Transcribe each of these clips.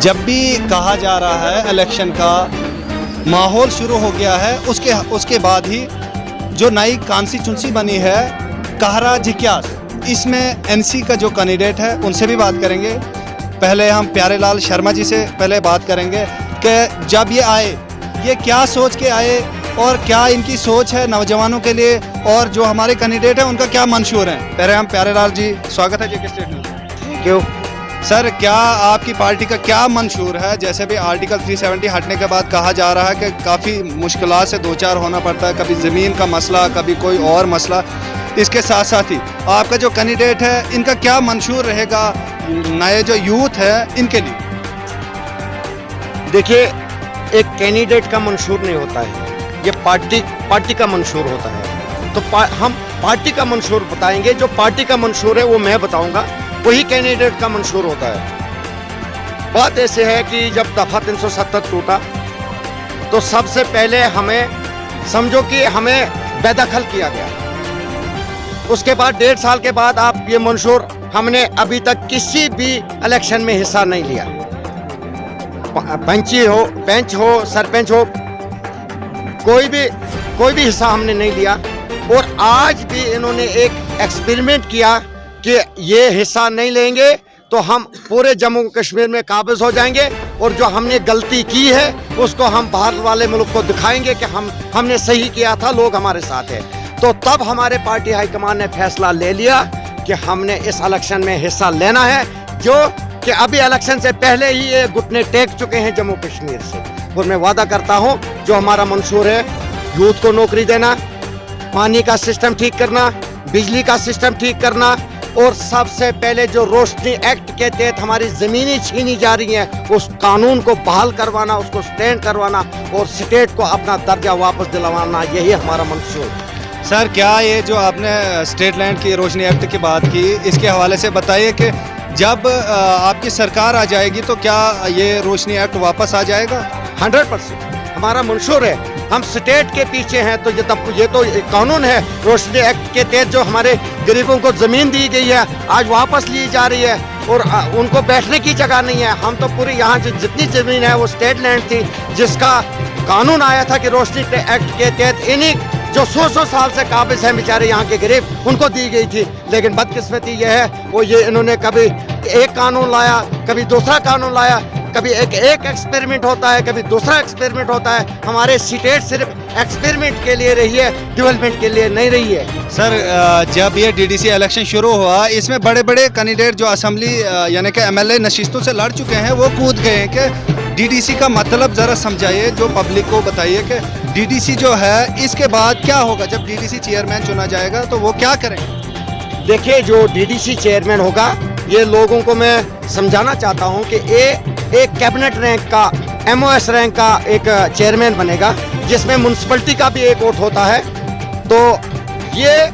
जब भी कहा जा रहा है इलेक्शन का माहौल शुरू हो गया है, उसके बाद ही जो नई कॉन्स्टिट्यूंसी बनी है कहरा झिक्यास, इसमें एनसी का जो कैंडिडेट है उनसे भी बात करेंगे। पहले हम प्यारेलाल शर्मा जी से पहले बात करेंगे कि जब ये आए, ये क्या सोच के आए और क्या इनकी सोच है नौजवानों के लिए, और जो हमारे कैंडिडेट हैं उनका क्या मंशूर है। पहले हम प्यारेलाल जी, स्वागत है JK state news. Thank you sir, क्या आपकी पार्टी का क्या मंशूर है? जैसे भी आर्टिकल 370 हटने के बाद कहा जा रहा है कि काफ़ी मुश्किलात से दो चार होना पड़ता है, कभी ज़मीन का मसला, कभी कोई और मसला। इसके साथ साथ ही आपका जो कैंडिडेट है, इनका क्या मंशूर रहेगा नए जो यूथ है इनके लिए? देखिए, एक कैंडिडेट का मंशूर नहीं होता है, ये पार्टी का मंशूर होता है। तो हम पार्टी का मंशूर बताएंगे। जो पार्टी का मंशूर है वो मैं बताऊंगा, वही कैंडिडेट का मंशूर होता है। बात ऐसे है कि जब दफा 370 टूटा तो सबसे पहले हमें समझो कि हमें बेदखल किया गया। उसके बाद 1.5 साल के बाद आप ये मंशूर, हमने अभी तक किसी भी इलेक्शन में हिस्सा नहीं लिया। पंच हो सरपंच हो, कोई भी हिस्सा हमने नहीं लिया। और आज भी इन्होंने एक एक्सपेरिमेंट किया कि ये हिस्सा नहीं लेंगे तो हम पूरे जम्मू कश्मीर में काबिज हो जाएंगे, और जो हमने गलती की है उसको हम बाहर वाले मुल्क को दिखाएंगे कि हमने सही किया था, लोग हमारे साथ हैं। तो तब हमारे पार्टी हाईकमान ने फैसला ले लिया कि हमने इस इलेक्शन में हिस्सा लेना है, जो कि अभी इलेक्शन से पहले ही ये घुटने टेक चुके हैं जम्मू कश्मीर से। और मैं वादा करता हूँ, जो हमारा मंशूर है, यूथ को नौकरी देना, पानी का सिस्टम ठीक करना, बिजली का सिस्टम ठीक करना, और सबसे पहले जो रोशनी एक्ट के तहत हमारी ज़मीनें छीनी जा रही हैं, उस कानून को बहाल करवाना, उसको स्टैंड करवाना, और स्टेट को अपना दर्जा वापस दिलवाना, यही हमारा मंशूर। सर, क्या ये जो आपने स्टेट लैंड की रोशनी एक्ट की बात की, इसके हवाले से बताइए कि जब आपकी सरकार आ जाएगी तो क्या ये रोशनी एक्ट वापस आ जाएगा? 100% हमारा मंशूर है। हम स्टेट के पीछे हैं। तो ये तो कानून है, रोशनी एक्ट के तहत जो हमारे गरीबों को ज़मीन दी गई है आज वापस ली जा रही है, और उनको बैठने की जगह नहीं है। हम तो पूरी यहाँ जितनी ज़मीन है वो स्टेट लैंड थी, जिसका कानून आया था कि रोशनी एक्ट के तहत इन्हीं जो 100 साल से काबिज हैं बेचारे यहाँ के गरीब, उनको दी गई थी। लेकिन बदकिस्मती ये है, वो ये इन्होंने कभी एक कानून लाया, कभी दूसरा कानून लाया, कभी एक एक्सपेरिमेंट होता है, कभी दूसरा एक्सपेरिमेंट होता है। हमारे स्टेट सिर्फ एक्सपेरिमेंट के लिए रही है, डेवलपमेंट के लिए नहीं रही है। सर, जब ये डीडीसी इलेक्शन शुरू हुआ, इसमें बड़े बड़े कैंडिडेट जो असेंबली यानी कि एमएलए नशिस्तों से लड़ चुके हैं, वो कूद गए हैं कि डीडीसी का मतलब ज़रा समझाइए, जो पब्लिक को बताइए कि डीडीसी जो है इसके बाद क्या होगा। जब डीडीसी चेयरमैन चुना जाएगा तो वो क्या करेंगे? देखिए, जो डीडीसी चेयरमैन होगा, ये लोगों को मैं समझाना चाहता हूँ कि एक कैबिनेट रैंक का, एमओएस रैंक का एक चेयरमैन बनेगा, जिसमें म्यूनसिपलिटी का भी एक वोट होता है। तो ये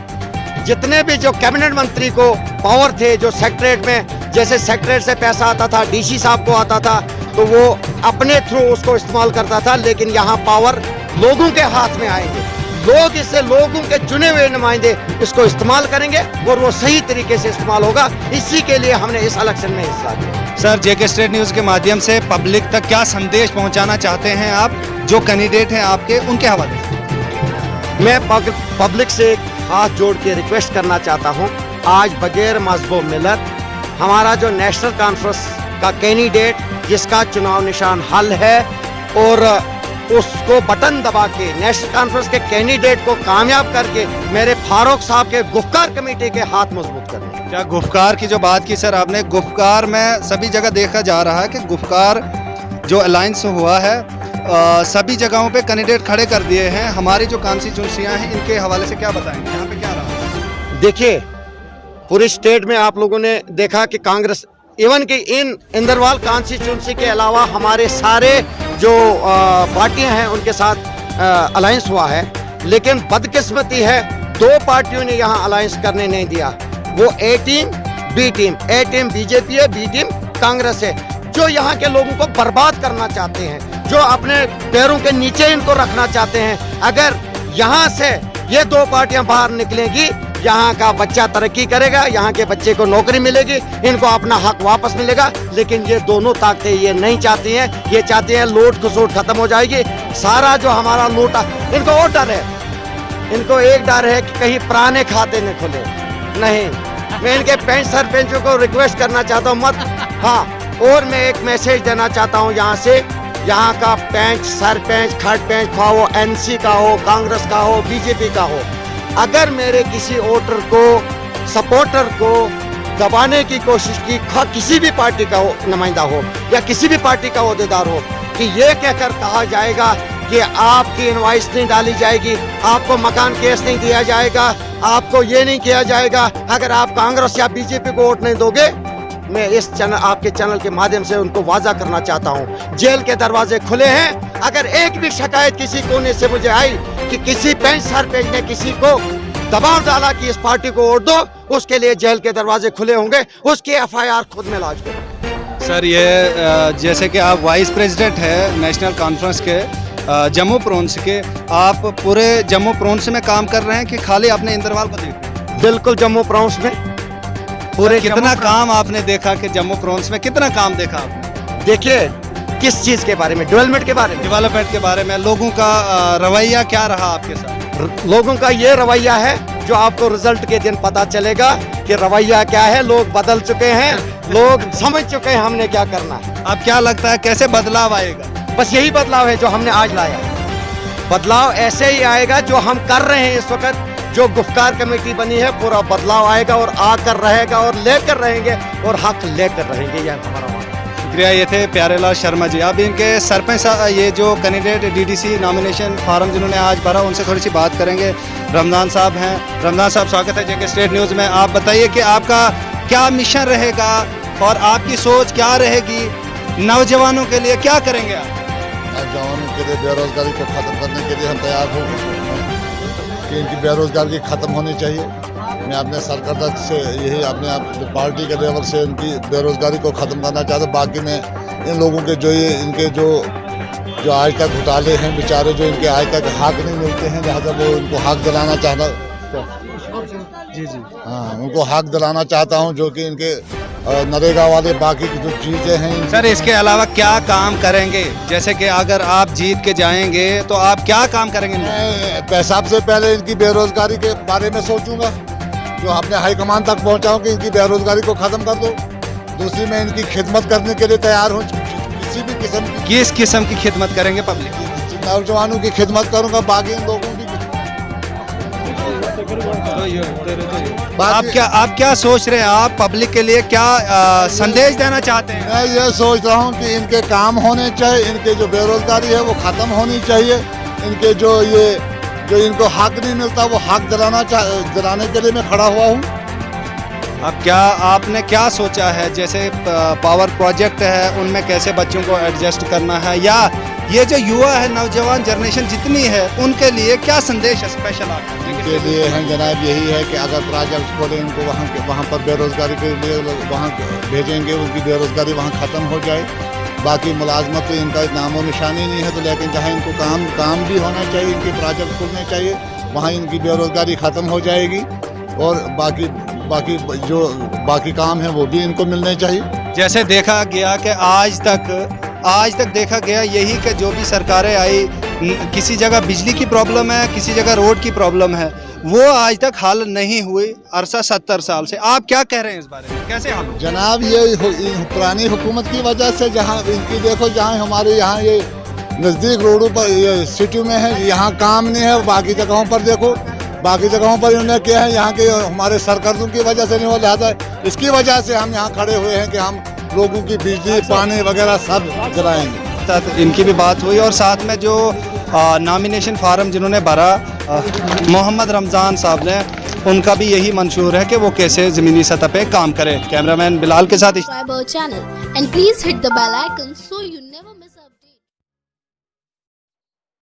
जितने भी जो कैबिनेट मंत्री को पावर थे, जो सेक्रेटरीट में, जैसे सेक्रेटरीट से पैसा आता था, डीसी साहब को आता था, तो वो अपने थ्रू उसको इस्तेमाल करता था। लेकिन यहाँ पावर लोगों के हाथ में आएंगे, लोग इससे, लोगों के चुने हुए नुमाइंदे इसको इस्तेमाल करेंगे, और वो सही तरीके से इस्तेमाल होगा। इसी के लिए हमने इस इलेक्शन में हिस्सा लिया। सर, जेके स्टेट न्यूज़ के माध्यम से पब्लिक तक क्या संदेश पहुंचाना चाहते हैं आप, जो कैंडिडेट हैं आपके, उनके हवाले से? मैं पब्लिक से हाथ जोड़ के रिक्वेस्ट करना चाहता हूं, आज बगैर मजहब मिलत हमारा जो नेशनल कॉन्फ्रेंस का कैंडिडेट, जिसका चुनाव निशान हल है, और उसको बटन दबा के नेशनल कॉन्फ्रेंस के कैंडिडेट को कामयाब करके मेरे फारूक साहब के गुफ्कार कमेटी के हाथ मजबूत करने। क्या गुफ्कार की जो बात की सर आपने, गुफ्कार में सभी जगह देखा जा रहा है कि गुफ्कार जो अलायंस हुआ है, सभी जगहों पे कैंडिडेट खड़े कर दिए हैं। हमारी जो कॉन्स्टिट्यूंसियां हैं, इनके हवाले से क्या बताएंगे, यहाँ पे क्या रहा? देखिए, पूरी स्टेट में आप लोगों ने देखा कि कांग्रेस, इवन कि इन इंदरवाल कॉन्स्टिट्यूंसी के अलावा हमारे सारे जो पार्टियां हैं उनके साथ अलायंस हुआ है। लेकिन बदकिस्मती है, 2 पार्टियों ने यहाँ अलायंस करने नहीं दिया। वो ए टीम बी टीम, ए टीम बीजेपी है, बी टीम कांग्रेस है, जो यहाँ के लोगों को बर्बाद करना चाहते हैं, जो अपने पैरों के नीचे इनको रखना चाहते हैं। अगर यहाँ से ये 2 पार्टियां बाहर निकलेंगी, यहाँ का बच्चा तरक्की करेगा, यहाँ के बच्चे को नौकरी मिलेगी, इनको अपना हक वापस मिलेगा। लेकिन ये दोनों ताकतें ये नहीं चाहती हैं, ये चाहती हैं लूट खसोट खत्म हो जाएगी। सारा जो हमारा लूटा, इनको और डर है, इनको एक डर है कि कहीं पुराने खाते न खुले। नहीं, मैं इनके पेंच सरपंचों को रिक्वेस्ट करना चाहता हूँ मत। हाँ, और मैं एक मैसेज देना चाहता हूँ यहाँ से, यहाँ का पेंच सरपंच खट पेंच खा हो, एनसी का हो, कांग्रेस का हो, बीजेपी का हो, अगर मेरे किसी वोटर को सपोर्टर को दबाने की कोशिश की, किसी भी पार्टी का हो नुमाइंदा हो या किसी भी पार्टी का अहदेदार हो, कि ये कहकर कहा जाएगा कि आपकी इनवाइस नहीं डाली जाएगी, आपको मकान केस नहीं दिया जाएगा, आपको ये नहीं किया जाएगा अगर आप कांग्रेस या बीजेपी को वोट नहीं दोगे, मैं इस चैनल आपके चैनल के माध्यम से उनको वाजा करना चाहता हूं, जेल के दरवाजे खुले हैं। अगर एक भी शिकायत किसी कोने से मुझे आई कि किसी पेंच सरपंच ने किसी को दबाव डाला कि इस पार्टी को वोट दो, उसके लिए जेल के दरवाजे खुले होंगे, उसकी एफआईआर खुद में लॉन्च करो। सर, ये जैसे कि आप वाइस प्रेसिडेंट है नेशनल कॉन्फ्रेंस के जम्मू प्रोविंस के, आप पूरे जम्मू प्रोविंस में काम कर रहे हैं कि खाली अपने इंद्रवाल को देख? बिल्कुल, जम्मू प्रोविंस में पूरे कितना काम आपने देखा कि जम्मू प्रोविंस में कितना काम देखा आपने? देखिए, किस चीज के बारे में? डेवलपमेंट के बारे में। डेवलपमेंट के बारे में लोगों का रवैया क्या रहा आपके साथ? लोगों का ये रवैया है जो आपको रिजल्ट के दिन पता चलेगा कि रवैया क्या है। लोग बदल चुके हैं, लोग समझ चुके हैं हमने क्या करना है। अब क्या लगता है कैसे बदलाव आएगा? बस यही बदलाव है जो हमने आज लाया। बदलाव ऐसे ही आएगा जो हम कर रहे हैं इस वक्त, जो गुफ्तार कमेटी बनी है, पूरा बदलाव आएगा और आकर रहेगा और लेकर रहेंगे और हक लेकर रहेंगे। यह हमारा वादा। शुक्रिया। ये थे प्यारेलाल शर्मा जी। अब इनके सरपंच ये जो कैंडिडेट डीडीसी नॉमिनेशन फॉर्म जिन्होंने आज भरा, उनसे थोड़ी सी बात करेंगे। रमजान साहब हैं। रमजान साहब, स्वागत है जेके स्टेट न्यूज़ में। आप बताइए कि आपका क्या मिशन रहेगा और आपकी सोच क्या रहेगी, नौजवानों के लिए क्या करेंगे आप? नौजवानों के लिए बेरोजगारी को खत्म करने के लिए हम तैयार हो कि इनकी बेरोजगारी खत्म होनी चाहिए। मैं अपने सरकार से यही अपने पार्टी के लेवल से इनकी बेरोजगारी को ख़त्म करना चाहता हूँ। बाकी मैं इन लोगों के जो ये इनके जो आज तक घोटाले हैं, बेचारे जो इनके आज तक हक नहीं मिलते हैं, लिहाजा वो इनको हक दिलाना चाहता। जी जी, हाँ, उनको हक दिलाना चाहता हूँ, जो कि इनके नरेगा वाले बाकी की जो चीज़ें हैं। सर, इसके अलावा क्या काम करेंगे? जैसे कि अगर आप जीत के जाएंगे तो आप क्या काम करेंगे? मैं सबसे पहले इनकी बेरोजगारी के बारे में सोचूंगा, जो अपने हाईकमान तक पहुंचाऊं कि इनकी बेरोजगारी को ख़त्म कर दो। दूसरी, मैं इनकी खिदमत करने के लिए तैयार हूँ, किसी भी किस्म की। किस किस्म की खिदमत करेंगे? पब्लिक, नौजवानों की खिदमत करूँगा, बाकी इन लोगों की। आप क्या सोच रहे हैं? आप पब्लिक के लिए क्या संदेश देना चाहते हैं? मैं ये सोच रहा हूँ कि इनके काम होने चाहिए, इनके जो बेरोजगारी है वो ख़त्म होनी चाहिए, इनके जो इनको हक नहीं मिलता वो हक दिलाने के लिए मैं खड़ा हुआ हूँ। अब क्या आपने क्या सोचा है? जैसे पावर प्रोजेक्ट है, उनमें कैसे बच्चों को एडजस्ट करना है, या ये जो युवा है, नौजवान जनरेशन जितनी है, उनके लिए क्या संदेश है स्पेशल आपका? उनके लिए है जनाब यही है कि अगर प्रोजेक्ट खोलें, इनको वहाँ पर बेरोजगारी के लिए वहाँ भेजेंगे, उनकी बेरोजगारी वहाँ ख़त्म हो जाए। बाकी मुलाजमत तो इनका नामो निशानी नहीं है, तो लेकिन जहाँ इनको काम भी होना चाहिए, इनके प्रोजेक्ट खुलने चाहिए, वहाँ इनकी बेरोजगारी ख़त्म हो जाएगी और बाकी काम है वो भी इनको मिलने चाहिए। जैसे देखा गया कि आज तक देखा गया यही कि जो भी सरकारें आई, किसी जगह बिजली की प्रॉब्लम है, किसी जगह रोड की प्रॉब्लम है, वो आज तक हल नहीं हुई। अरसा 70 साल से। आप क्या कह रहे हैं इस बारे में, कैसे हल? जनाब, ये पुरानी हुकूमत की वजह से, जहाँ इनकी देखो, जहाँ हमारे यहाँ ये नज़दीक रोडों पर ये सिटी में है, यहाँ काम नहीं है। बाकी जगहों पर देखो, बाकी जगहों पर इन्होंने किया है, यहाँ के हमारे सरकारों की वजह से नहीं हो रहा था। इसकी वजह से हम यहाँ खड़े हुए हैं कि हम लोगों की बिजली पानी वगैरह सब जलाएंगे। इनकी भी बात हुई और साथ में जो नॉमिनेशन फार्म जिन्होंने भरा, मोहम्मद रमज़ान साहब ने, उनका भी यही मंशूर है कि वो कैसे ज़मीनी सतह पे काम करें। कैमरामैन बिलाल के साथ channel and please hit the bell icon so you never